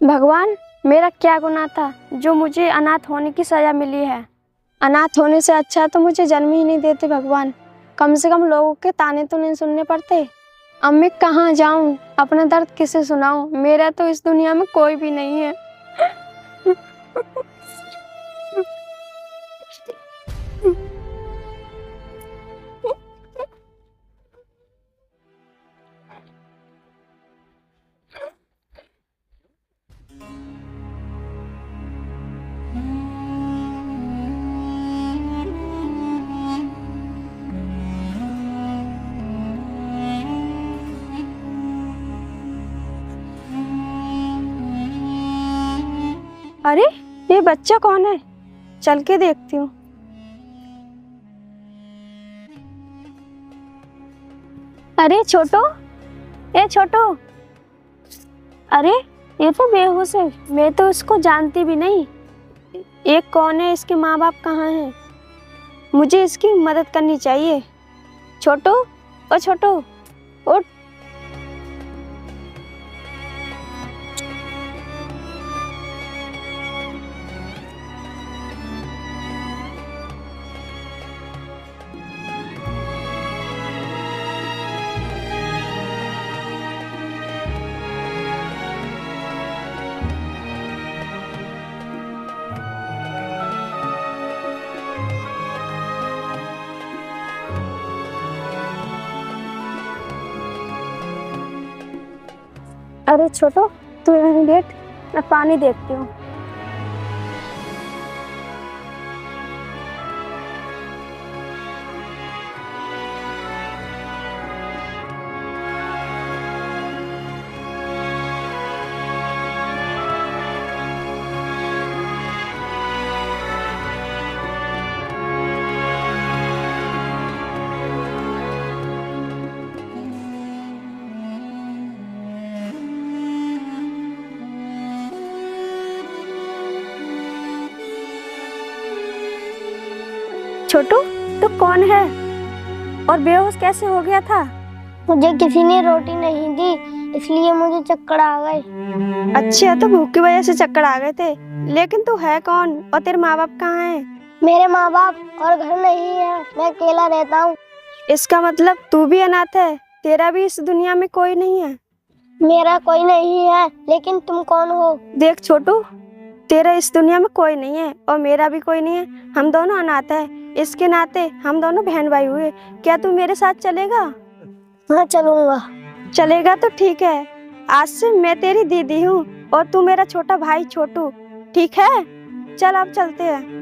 भगवान, मेरा क्या गुनाह था जो मुझे अनाथ होने की सज़ा मिली है। अनाथ होने से अच्छा तो मुझे जन्म ही नहीं देते भगवान। कम से कम लोगों के ताने तो नहीं सुनने पड़ते। अब मैं कहाँ जाऊँ, अपना दर्द किसे सुनाऊँ? मेरा तो इस दुनिया में कोई भी नहीं है। अरे, ये बच्चा कौन है? चल के देखती हूँ। अरे छोटू, ए छोटू। अरे, ये तो बेहोश है। मैं तो इसको जानती भी नहीं। एक कौन है? इसके माँ बाप कहाँ हैं? मुझे इसकी मदद करनी चाहिए। छोटू, ओ छोटू, उठ। अरे छोटू, तू यहीं बैठ, मैं पानी देखती हूँ। छोटू, तू कौन है और बेहोश कैसे हो गया था? मुझे किसी ने रोटी नहीं दी, इसलिए मुझे चक्कर आ गए। अच्छा, तो भूख की वजह से चक्कर आ गए थे। लेकिन तू है कौन और तेरे माँ बाप कहाँ हैं? मेरे माँ बाप और घर नहीं है, मैं अकेला रहता हूँ। इसका मतलब तू भी अनाथ है? तेरा भी इस दुनिया में कोई नहीं है? मेरा कोई नहीं है, लेकिन तुम कौन हो? देख छोटू, तेरा इस दुनिया में कोई नहीं है और मेरा भी कोई नहीं है। हम दोनों अनाथ हैं। इसके नाते हम दोनों बहन भाई हुए। क्या तू मेरे साथ चलेगा? हाँ, चलूंगा। चलेगा तो ठीक है। आज से मैं तेरी दीदी हूँ और तू मेरा छोटा भाई छोटू। ठीक है, चल अब चलते हैं।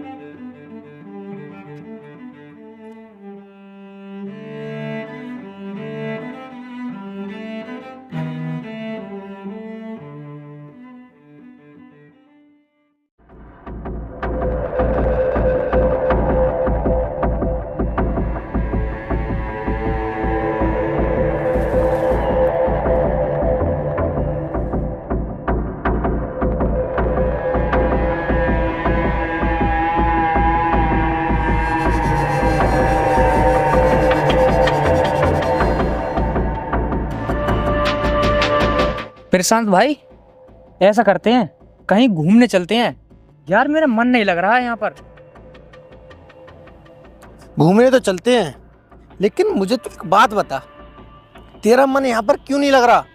प्रशांत भाई, ऐसा करते हैं, कहीं घूमने चलते हैं। यार मेरा मन नहीं लग रहा है यहाँ पर। घूमने तो चलते हैं, लेकिन मुझे तो एक बात बता, तेरा मन यहाँ पर क्यों नहीं लग रहा?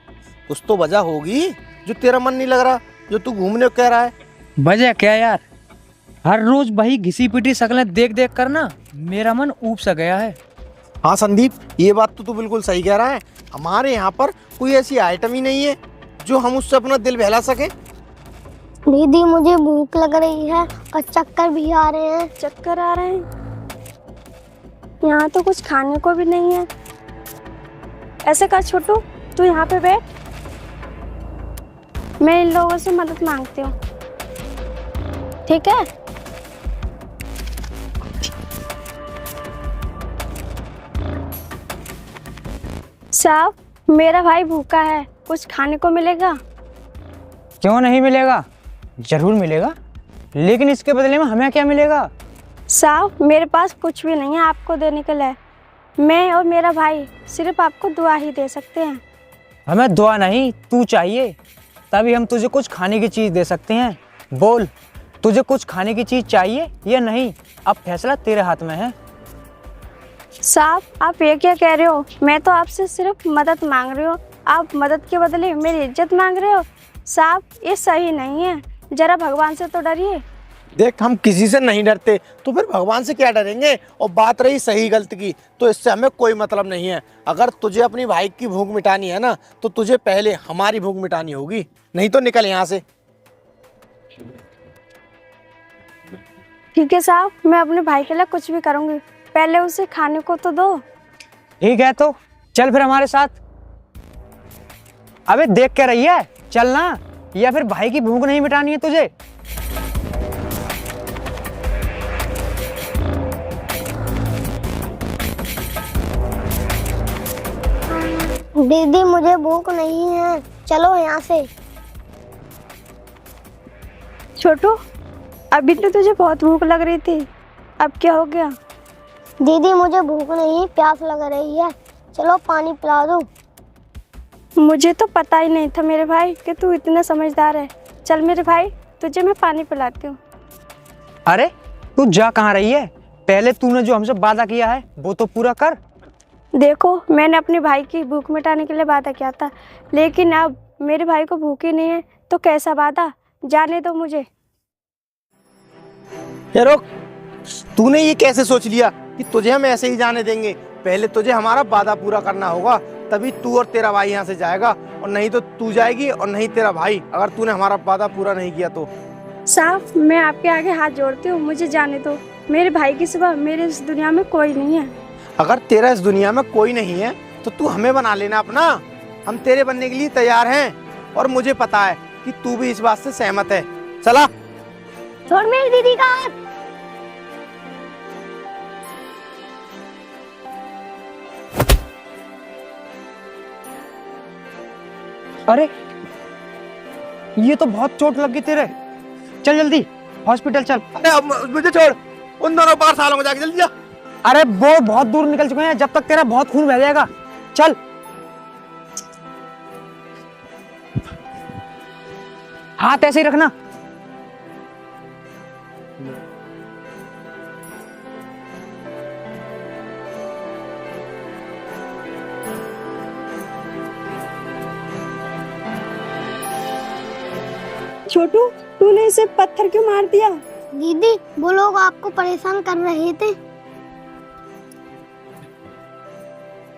कुछ तो वजह होगी जो तेरा मन नहीं लग रहा, जो तू घूमने को कह रहा है। वजह क्या यार? हर रोज वही घिसी पिटी शक्लें देख देख कर ना मेरा मन ऊब सा गया है। हाँ संदीप, ये बात तो तू बिल्कुल सही कह रहा है। हमारे यहाँ पर कोई ऐसी आइटम ही नहीं है जो हम उससे अपना दिल बहला सके। दीदी, मुझे भूख लग रही है और चक्कर भी आ रहे हैं। चक्कर आ रहे हैं? यहाँ तो कुछ खाने को भी नहीं है। ऐसे कर छोटू, तू यहाँ पे बैठ, मैं इन लोगों से मदद मांगती हूँ। ठीक है? साहब, मेरा भाई भूखा है, कुछ खाने को मिलेगा? क्यों नहीं मिलेगा? जरूर मिलेगा, लेकिन इसके बदले में हमें क्या मिलेगा? साहब, मेरे पास कुछ भी नहीं है आपको देने के लिए। मैं और मेरा भाई सिर्फ आपको दुआ ही दे सकते हैं। हमें दुआ नहीं, तू चाहिए। तभी हम तुझे कुछ खाने की चीज़ दे सकते हैं। बोल, तुझे कुछ खाने की चीज़ चाहिए या नहीं? अब फैसला तेरे हाथ में है। साहब, आप ये क्या कह रहे हो? मैं तो आपसे सिर्फ मदद मांग रही हूँ, आप मदद के बदले मेरी इज्जत मांग रहे हो। साहब, ये सही नहीं है, जरा भगवान से तो डरिए। देख, हम किसी से नहीं डरते तो फिर भगवान से क्या डरेंगे। और बात रही सही गलत की, तो इससे हमें कोई मतलब नहीं है। अगर तुझे अपनी भाई की भूख मिटानी है ना, तो तुझे पहले हमारी भूख मिटानी होगी, नहीं तो निकल यहाँ से। ठीक है साहब, मैं अपने भाई के लिए कुछ भी करूँगी, पहले उसे खाने को तो दो। ठीक है, तो चल फिर हमारे साथ। अबे देख के रही है, चलना, या फिर भाई की भूख नहीं मिटानी है तुझे? दीदी मुझे भूख नहीं है, चलो यहाँ से। छोटू, अभी तो तुझे बहुत भूख लग रही थी, अब क्या हो गया? दीदी मुझे भूख नहीं, प्यास लग रही है, चलो पानी पिला दो। मुझे तो पता ही नहीं था मेरे भाई कि तू इतना समझदार है। चल मेरे भाई, तुझे मैं पानी पिलाती हूँ। अरे तू जा कहाँ रही है? पहले तूने जो हमसे वादा किया है वो तो पूरा कर। देखो, मैंने अपने भाई की भूख मिटाने के लिए वादा किया था, लेकिन अब मेरे भाई को भूख ही नहीं है तो कैसा वादा? जाने दो मुझे। ये रोक, तूने ये कैसे सोच लिया कि तुझे हम ऐसे ही जाने देंगे? पहले तुझे हमारा वादा पूरा करना होगा, तभी तू और तेरा भाई यहाँ से जाएगा, और नहीं तो तू जाएगी और नहीं तेरा भाई, अगर तूने हमारा वादा पूरा नहीं किया तो। साहब, मैं आपके आगे हाथ जोड़ती हूँ, मुझे जाने दो। मेरे भाई के सिवा मेरे इस दुनिया में कोई नहीं है। अगर तेरा इस दुनिया में कोई नहीं है तो तू हमें बना लेना अपना। हम तेरे बनने के लिए तैयार हैं, और मुझे पता है कि तू भी इस बात से सहमत है। चला। छोड़ मेरी दीदी का हाथ। अरे ये तो बहुत चोट लग गई तेरे, चल जल्दी हॉस्पिटल चल। अरे अब मुझे छोड़, उन दोनों पार सालों में जाके जल्दी जा। अरे वो बहुत दूर निकल चुके हैं, जब तक तेरा बहुत खून बह जाएगा। चल। हाथ ऐसे ही रखना। छोटू, तूने इसे पत्थर क्यों मार दिया? दीदी वो लोग आपको परेशान कर रहे थे।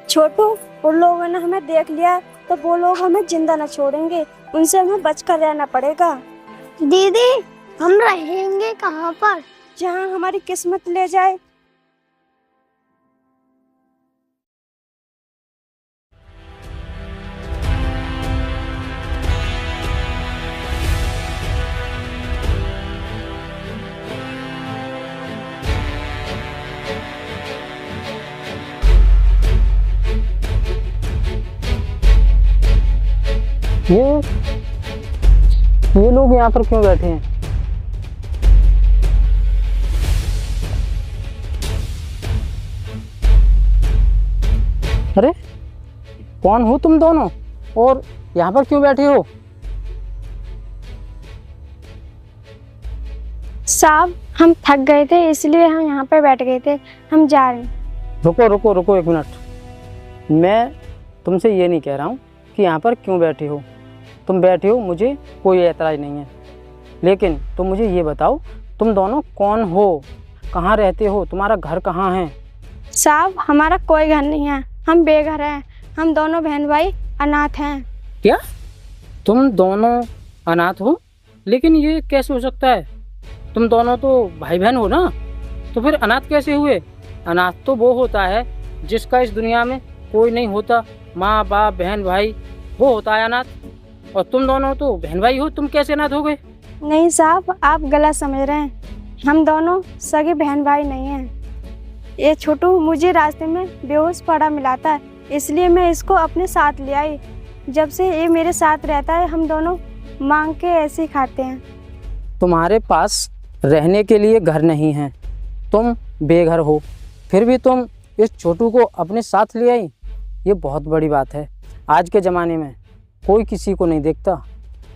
छोटू, उन लोगों ने हमें देख लिया तो वो लोग हमें जिंदा न छोड़ेंगे, उनसे हमें बचकर रहना पड़ेगा। दीदी हम रहेंगे कहाँ पर? जहाँ हमारी किस्मत ले जाए। ये लोग यहाँ पर क्यों बैठे हैं? अरे कौन हो तुम दोनों, और यहाँ पर क्यों बैठे हो? साहब, हम थक गए थे इसलिए हम यहाँ पे बैठ गए थे, हम जा रहे हैं। रुको रुको रुको एक मिनट। मैं तुमसे ये नहीं कह रहा हूँ कि यहाँ पर क्यों बैठे हो। तुम बैठे हो, मुझे कोई एतराज़ नहीं है, लेकिन तुम मुझे ये बताओ तुम दोनों कौन हो, कहाँ रहते हो, तुम्हारा घर कहाँ है? साहब, हमारा कोई घर नहीं है, हम बेघर हैं, हम दोनों बहन भाई अनाथ हैं। क्या तुम दोनों अनाथ हो? लेकिन ये कैसे हो सकता है? तुम दोनों तो भाई बहन हो ना, तो फिर अनाथ कैसे हुए? अनाथ तो वो होता है जिसका इस दुनिया में कोई नहीं होता, माँ बाप बहन भाई, वो होता है अनाथ। और तुम दोनों तो बहन भाई हो, तुम कैसे अनाथ हो गए? नहीं साहब, आप गलत समझ रहे हैं, हम दोनों सगे बहन भाई नहीं हैं। ये छोटू मुझे रास्ते में बेहोश पड़ा मिला था, इसलिए मैं इसको अपने साथ ले आई। जब से ये मेरे साथ रहता है, हम दोनों मांग के ऐसे ही खाते हैं। तुम्हारे पास रहने के लिए घर नहीं है, तुम बेघर हो, फिर भी तुम इस छोटू को अपने साथ ले आई, ये बहुत बड़ी बात है। आज के ज़माने में कोई किसी को नहीं देखता।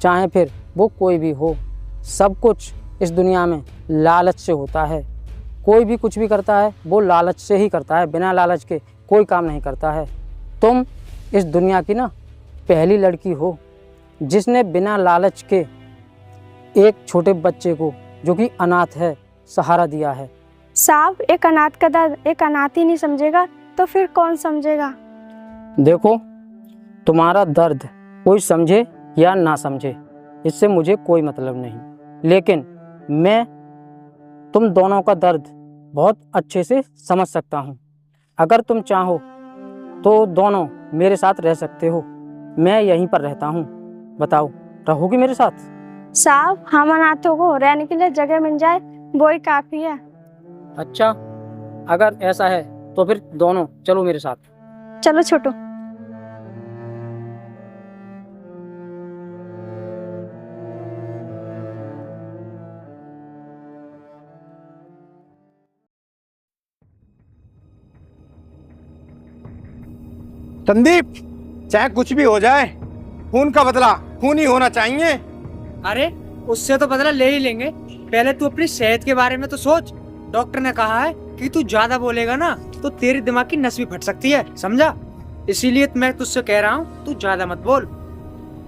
चाहे फिर वो कोई भी हो। सब कुछ इस दुनिया में लालच से होता है। कोई भी कुछ भी करता है वो लालच से ही करता है, बिना लालच के कोई काम नहीं करता है। तुम इस दुनिया की ना पहली लड़की हो जिसने बिना लालच के एक छोटे बच्चे को, जो कि अनाथ है, सहारा दिया है। साहब, एक अनाथ का दर्द एक अनाथ ही नहीं समझेगा तो फिर कौन समझेगा? देखो, तुम्हारा दर्द कोई समझे या ना समझे, इससे मुझे कोई मतलब नहीं, लेकिन मैं तुम दोनों का दर्द बहुत अच्छे से समझ सकता हूँ। अगर तुम चाहो तो दोनों मेरे साथ रह सकते हो। मैं यहीं पर रहता हूँ, बताओ रहोगी मेरे साथ? साहब, हम अनाथों को रहने के लिए जगह मिल जाए वो ही काफी है। अच्छा, अगर ऐसा है तो फिर दोनों चलो मेरे साथ। चलो छोटू। संदीप, चाहे कुछ भी हो जाए, खून का बदला खून ही होना चाहिए। अरे उससे तो बदला ले ही लेंगे, पहले तू अपनी सेहत के बारे में तो सोच। डॉक्टर ने कहा है कि तू ज्यादा बोलेगा ना तो तेरे दिमाग की नस भी फट सकती है, समझा? इसीलिए मैं तुझसे कह रहा हूँ तू ज्यादा मत बोल।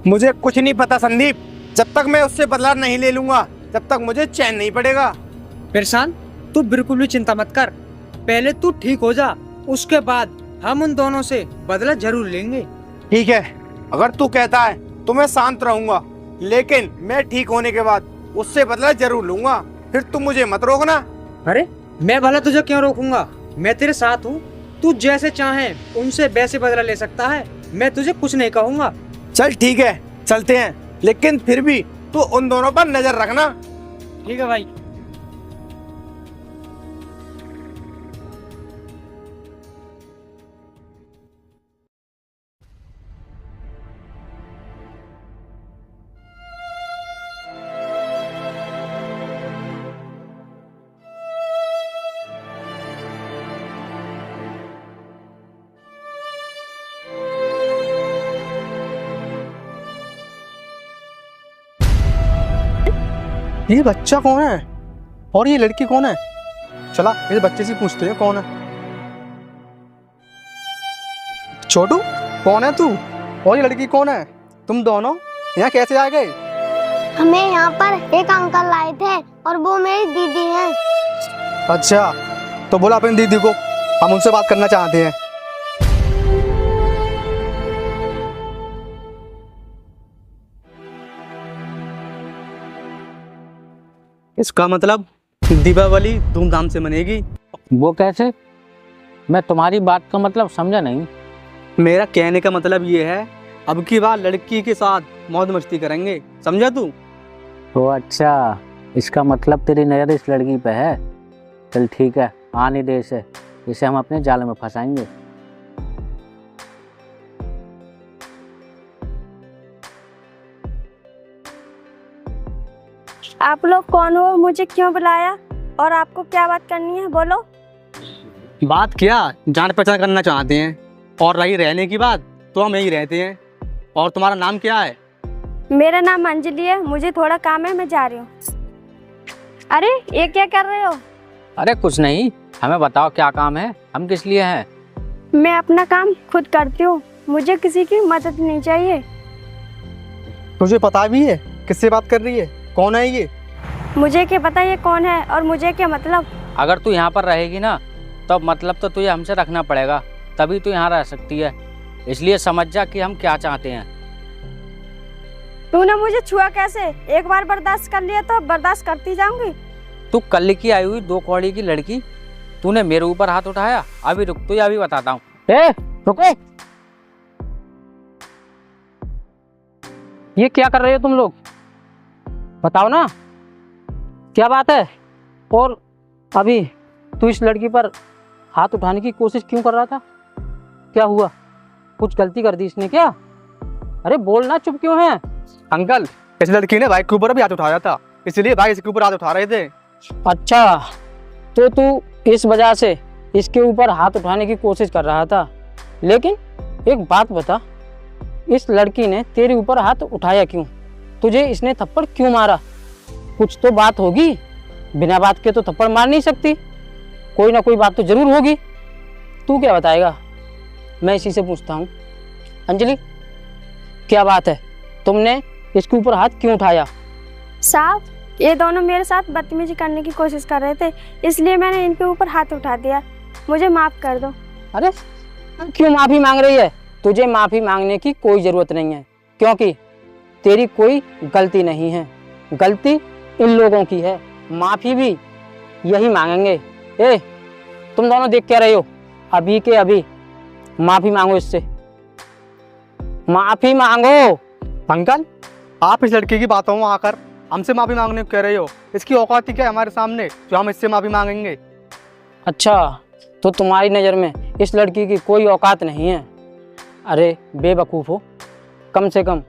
मुझे कुछ नहीं पता संदीप, जब तक मैं उससे बदला नहीं ले लूंगा तब तक मुझे चैन नहीं पड़ेगा। परेशान, तू बिल्कुल भी चिंता मत कर, पहले तू ठीक हो जा, उसके बाद हम उन दोनों से बदला जरूर लेंगे। ठीक है, अगर तू कहता है तो मैं शांत रहूंगा, लेकिन मैं ठीक होने के बाद उससे बदला जरूर लूंगा। फिर तुम मुझे मत रोकना। अरे मैं भला तुझे क्यों रोकूंगा, मैं तेरे साथ हूँ। तू जैसे चाहे उनसे वैसे बदला ले सकता है, मैं तुझे कुछ नहीं कहूँगा। चल ठीक है, चलते हैं, लेकिन फिर भी तू उन दोनों पर नजर रखना। ठीक है भाई। ये बच्चा कौन है और ये लड़की कौन है? चला इस बच्चे से पूछते हैं कौन है। छोटू, कौन है तू और ये लड़की कौन है? तुम दोनों यहाँ कैसे आ गए? हमें यहाँ पर एक अंकल आए थे और वो मेरी दीदी हैं। अच्छा, तो बोला अपनी दीदी को, हम उनसे बात करना चाहते हैं। इसका मतलब दीपावली धूमधाम से मनेगी। वो कैसे? मैं तुम्हारी बात का मतलब समझा नहीं। मेरा कहने का मतलब ये है, अब की बार लड़की के साथ मौज मस्ती करेंगे, समझा तू? ओ अच्छा, इसका मतलब तेरी नज़र इस लड़की पे है। चल ठीक है, आने दे इसे हम अपने जाल में फंसाएंगे। आप लोग कौन हो, मुझे क्यों बुलाया और आपको क्या बात करनी है, बोलो। बात क्या, जान पहचान करना चाहते हैं, और रही रहने की बात तो हम यहीं रहते हैं। और तुम्हारा नाम क्या है? मेरा नाम अंजलि है, मुझे थोड़ा काम है, मैं जा रही हूँ। अरे ये क्या कर रहे हो? अरे कुछ नहीं, हमें बताओ क्या काम है, हम किस लिए हैं? मैं अपना काम खुद करती हूँ, मुझे किसी की मदद नहीं चाहिए। तुझे पता भी है किससे बात कर रही है? कौन है ये? मुझे क्या पता ये कौन है और मुझे क्या मतलब। अगर तू यहाँ पर रहेगी ना तो मतलब तो तुझे हमसे रखना पड़ेगा, तभी तू यहाँ रह सकती है। इसलिए समझ जा कि हम क्या चाहते हैं। तूने मुझे छुआ कैसे? एक बार बर्दाश्त कर लिया तो बर्दाश्त करती जाऊंगी। तू कल की आई हुई 2 कौड़ी की लड़की, तूने मेरे ऊपर हाथ उठाया। अभी रुक, तो अभी बताता हूँ। रुको, ये क्या कर रहे हो तुम लोग? बताओ ना क्या बात है। और अभी तू इस लड़की पर हाथ उठाने की कोशिश क्यों कर रहा था? क्या हुआ? कुछ गलती कर दी इसने क्या? अरे बोलना, चुप क्यों है? अंकल, इस लड़की ने बाइक के ऊपर भी हाथ उठाया था, इसलिए भाई इसके ऊपर हाथ उठा रहे थे। अच्छा, तो तू इस वजह से इसके ऊपर हाथ उठाने की कोशिश कर रहा था। लेकिन एक बात बता, इस लड़की ने तेरे ऊपर हाथ उठाया क्यों? तुझे इसने थप्पड़ क्यों मारा? कुछ तो बात होगी, बिना बात के तो थप्पड़ मार नहीं सकती, कोई ना कोई बात तो जरूर होगी। तू क्या बताएगा? मैं इसी से पूछता हूँ। अंजलि, क्या बात है? तुमने इसके ऊपर हाथ क्यों उठाया? साहब, ये दोनों मेरे साथ बदतमीजी करने की कोशिश कर रहे थे, इसलिए मैंने इनके ऊपर हाथ उठा दिया। मुझे माफ कर दो। अरे क्यों माफी मांग रही है? तुझे माफी मांगने की कोई जरूरत नहीं है, क्योंकि तेरी कोई गलती नहीं है, गलती इन लोगों की है। माफी भी यही मांगेंगे। ए, तुम दोनों देख क्या रहे हो? अभी के अभी माफी मांगो इससे, माफी मांगो। अंकल, आप इस लड़की की बातों में आकर हमसे माफी मांगने को कह रहे हो? इसकी औकात ही क्या है हमारे सामने जो हम इससे माफी मांगेंगे? अच्छा, तो तुम्हारी नज़र में इस लड़की की कोई औकात नहीं है? अरे बेवकूफ़ हो, कम से कम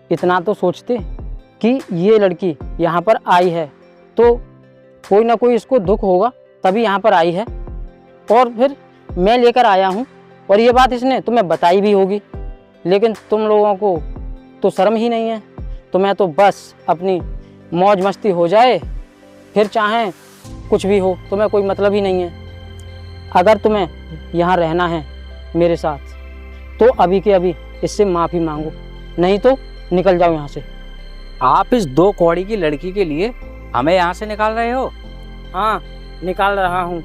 इतना तो सोचते कि ये लड़की यहाँ पर आई है तो कोई ना कोई इसको दुख होगा, तभी यहाँ पर आई है, और फिर मैं लेकर आया हूँ, और ये बात इसने तुम्हें बताई भी होगी। लेकिन तुम लोगों को तो शर्म ही नहीं है। तुम्हें तो बस अपनी मौज मस्ती हो जाए, फिर चाहे कुछ भी हो, तुम्हें कोई मतलब ही नहीं है। अगर तुम्हें यहाँ रहना है मेरे साथ तो अभी के अभी इससे माफ़ी मांगो, नहीं तो निकल जाओ यहाँ से। आप इस 2 कौड़ी की लड़की के लिए हमें यहाँ से निकाल रहे हो? हाँ, निकाल रहा हूँ,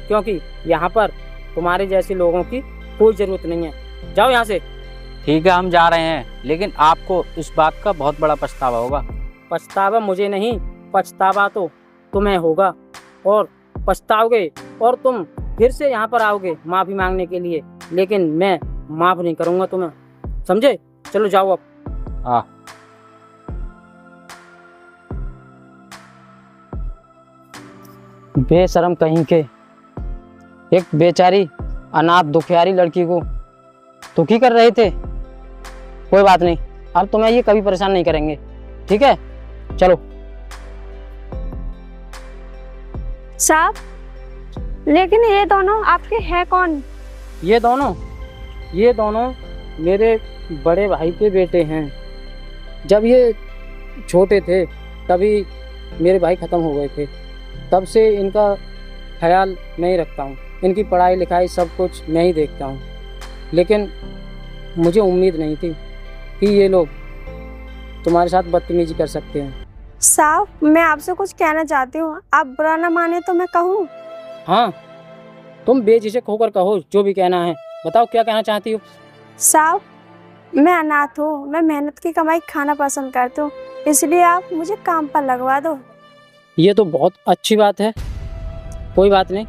क्योंकि यहाँ पर तुम्हारे जैसे लोगों की कोई ज़रूरत नहीं है। जाओ यहाँ से। ठीक है, हम जा रहे हैं, लेकिन आपको इस बात का बहुत बड़ा पछतावा होगा। पछतावा मुझे नहीं, पछतावा तो तुम्हें होगा, और पछताओगे और तुम फिर से यहाँ पर आओगे माफ़ी मांगने के लिए, लेकिन मैं माफ़ नहीं करूँगा तुम्हें, समझे? चलो जाओ अब। हाँ। बेशरम कहीं के, एक बेचारी अनाथ दुखियारी लड़की को दुखी कर रहे थे। कोई बात नहीं, अब तुम्हें ये कभी परेशान नहीं करेंगे, ठीक है? चलो। साहब, लेकिन ये दोनों आपके हैं कौन? ये दोनों मेरे बड़े भाई के बेटे हैं। जब ये छोटे थे तभी मेरे भाई ख़त्म हो गए थे, तब से इनका ख्याल मैं ही रखता हूँ, इनकी पढ़ाई लिखाई सब कुछ मैं ही देखता हूँ। लेकिन मुझे उम्मीद नहीं थी कि ये लोग तुम्हारे साथ बदतमीजी कर सकते हैं। साहब, मैं आपसे कुछ कहना चाहती हूँ, आप बुरा ना माने तो मैं कहूँ? हाँ, तुम बेझिझक होकर कहो, जो भी कहना है। बताओ क्या कहना चाहती हो? साहब, मैं अनाथ हूँ, मैं मेहनत की कमाई खाना पसंद करती हूँ, इसलिए आप मुझे काम पर लगवा दो। ये तो बहुत अच्छी बात है, कोई बात नहीं,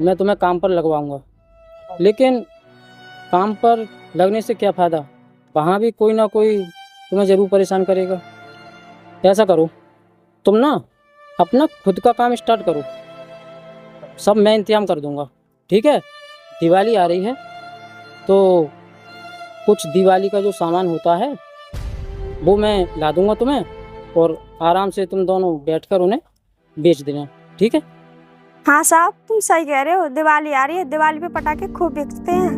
मैं तुम्हें काम पर लगवाऊंगा। लेकिन काम पर लगने से क्या फ़ायदा? वहाँ भी कोई ना कोई तुम्हें ज़रूर परेशान करेगा। ऐसा करो, तुम ना अपना खुद का काम स्टार्ट करो, सब मैं इंतजाम कर दूंगा, ठीक है? दिवाली आ रही है तो कुछ दिवाली का जो सामान होता है वो मैं ला दूंगा तुम्हें, और आराम से तुम दोनों बैठकर उन्हें बेच देना, ठीक है? हाँ साहब, तुम सही कह रहे हो, दिवाली आ रही है, दिवाली पे पटाखे खूब बिकते हैं।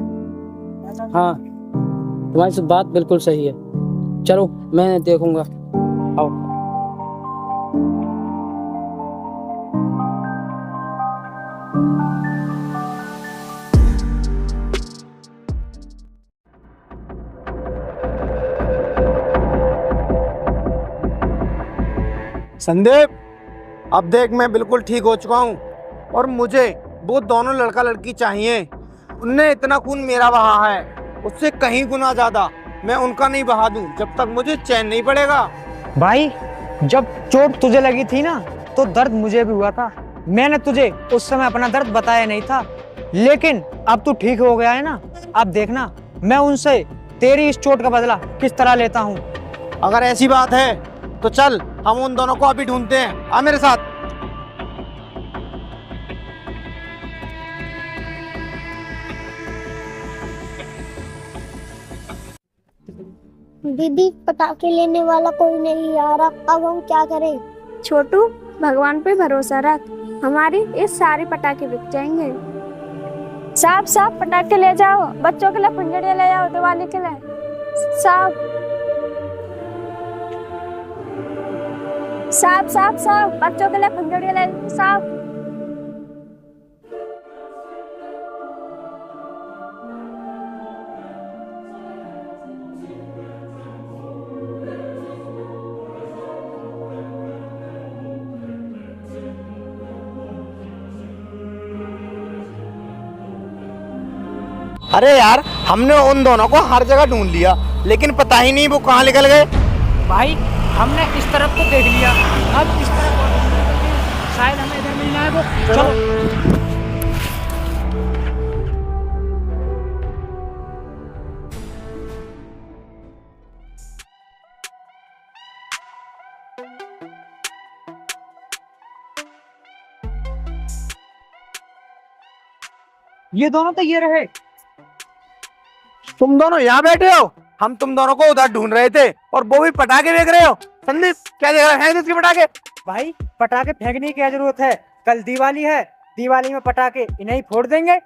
हाँ, तुम्हारी बात बिल्कुल सही है। चलो मैं देखूंगा, आओ। संदीप, अब देख मैं बिल्कुल ठीक हो चुका हूँ, और मुझे वो दोनों लड़का लड़की चाहिए। उनने इतना खून मेरा बहा है, उससे कहीं गुना ज्यादा मैं उनका नहीं बहा दूं जब तक मुझे चैन नहीं पड़ेगा। भाई, जब चोट तुझे लगी थी ना तो दर्द मुझे भी हुआ था। मैंने तुझे उस समय अपना दर्द बताया नहीं था, लेकिन अब तू ठीक हो गया है ना, अब देखना मैं उनसे तेरी इस चोट का बदला किस तरह लेता हूँ। अगर ऐसी बात है तो चल, हम उन दोनों को अभी ढूंढते हैं, आ मेरे साथ। दीदी, पटाखे लेने वाला कोई नहीं आ रहा, अब हम क्या करें? छोटू, भगवान पे भरोसा रख, हमारी इस सारे पटाखे बिक जाएंगे। साहब साहब, पटाखे ले जाओ, बच्चों के लिए फुलझड़ियाँ ले जाओ दिवाली के लिए। साहब, साहब साहब साहब, बच्चों के लिए फुलझड़ी ले लीजिए साहब। अरे यार, हमने उन दोनों को हर जगह ढूंढ लिया, लेकिन पता ही नहीं वो कहाँ निकल गए। भाई हमने इस तरफ तो देख लिया, अब इस तरफ और शायद हमें इधर मिलना है वो। चलो। ये दोनों तो ये रहे। तुम दोनों यहाँ बैठे हो, हम तुम दोनों को उधर ढूंढ रहे थे, और वो भी पटाखे देख रहे हो। संदीप, क्या देख रहे हैं इसके पटाखे? भाई पटाखे फेंकने की क्या जरूरत है, कल दिवाली है, दिवाली में पटाखे इन्हें ही फोड़ देंगे।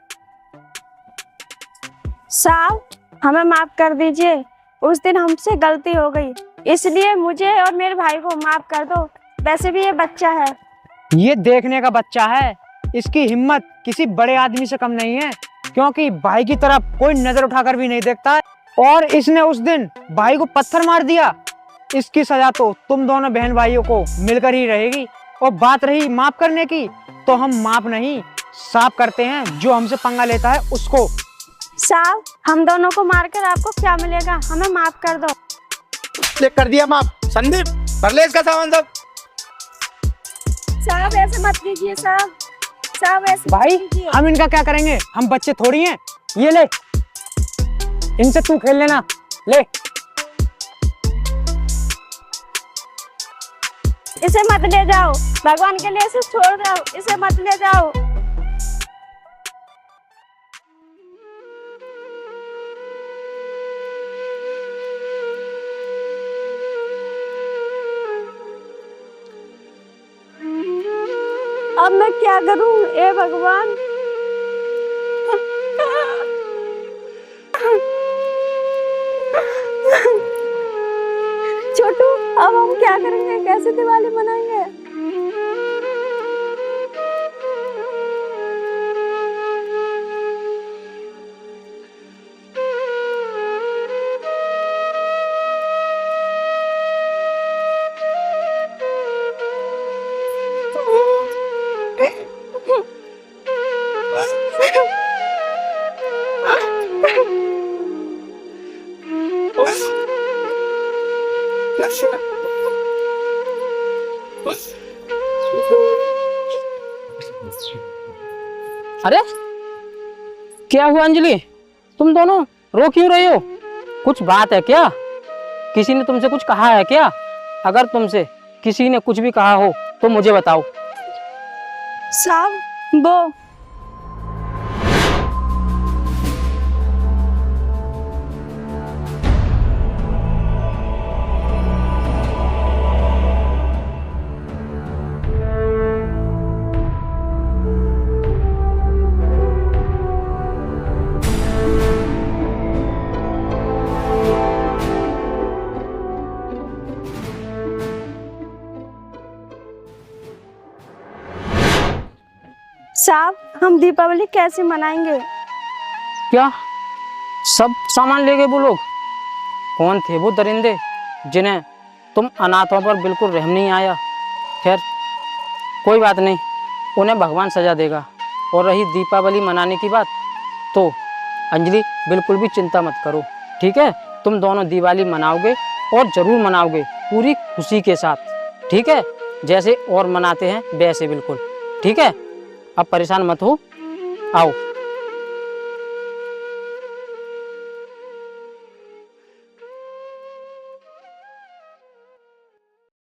साहब हमें माफ कर दीजिए, उस दिन हमसे गलती हो गई, इसलिए मुझे और मेरे भाई को माफ कर दो। वैसे भी ये बच्चा है। ये देखने का बच्चा है, इसकी हिम्मत किसी बड़े आदमी से कम नहीं है, क्योंकि भाई की तरफ कोई नजर उठाकर भी नहीं देखता है। और इसने उस दिन भाई को पत्थर मार दिया। इसकी सजा तो तुम दोनों बहन भाइयों को मिलकर ही रहेगी। और बात रही माफ करने की, तो हम माफ नहीं साफ करते हैं, जो हमसे पंगा लेता है उसको। साहब हम दोनों को मारकर आपको क्या मिलेगा, हमें माफ कर दो। ले कर दिया माफ। संदीप, भर ले इसका सामान सब। साहब ऐसे मत कीजिए साहब, साहब ऐसे भाई मत कीजिए। हम इनका क्या करेंगे, हम बच्चे थोड़ी हैं। ये ले, इनसे तू खेल लेना, ले। इसे मत ले जाओ, भगवान के लिए इसे छोड़ दो, इसे मत ले जाओ। अब मैं क्या करूं, ए भगवान। छोटू, अब हम क्या करेंगे, कैसे दिवाली मनाएंगे? अरे क्या हुआ अंजलि, तुम दोनों रो क्यों रहे हो? कुछ बात है क्या? किसी ने तुमसे कुछ कहा है क्या? अगर तुमसे किसी ने कुछ भी कहा हो तो मुझे बताओ। साहब वो साहब हम दीपावली कैसे मनाएंगे? क्या सब सामान ले गए वो लोग? कौन थे वो दरिंदे जिन्हें तुम अनाथों पर बिल्कुल रहम नहीं आया? खैर कोई बात नहीं, उन्हें भगवान सजा देगा। और रही दीपावली मनाने की बात, तो अंजलि बिल्कुल भी चिंता मत करो, ठीक है? तुम दोनों दिवाली मनाओगे और ज़रूर मनाओगे पूरी खुशी के साथ, ठीक है? जैसे और मनाते हैं वैसे बिल्कुल, ठीक है? अब परेशान मत हो, आओ।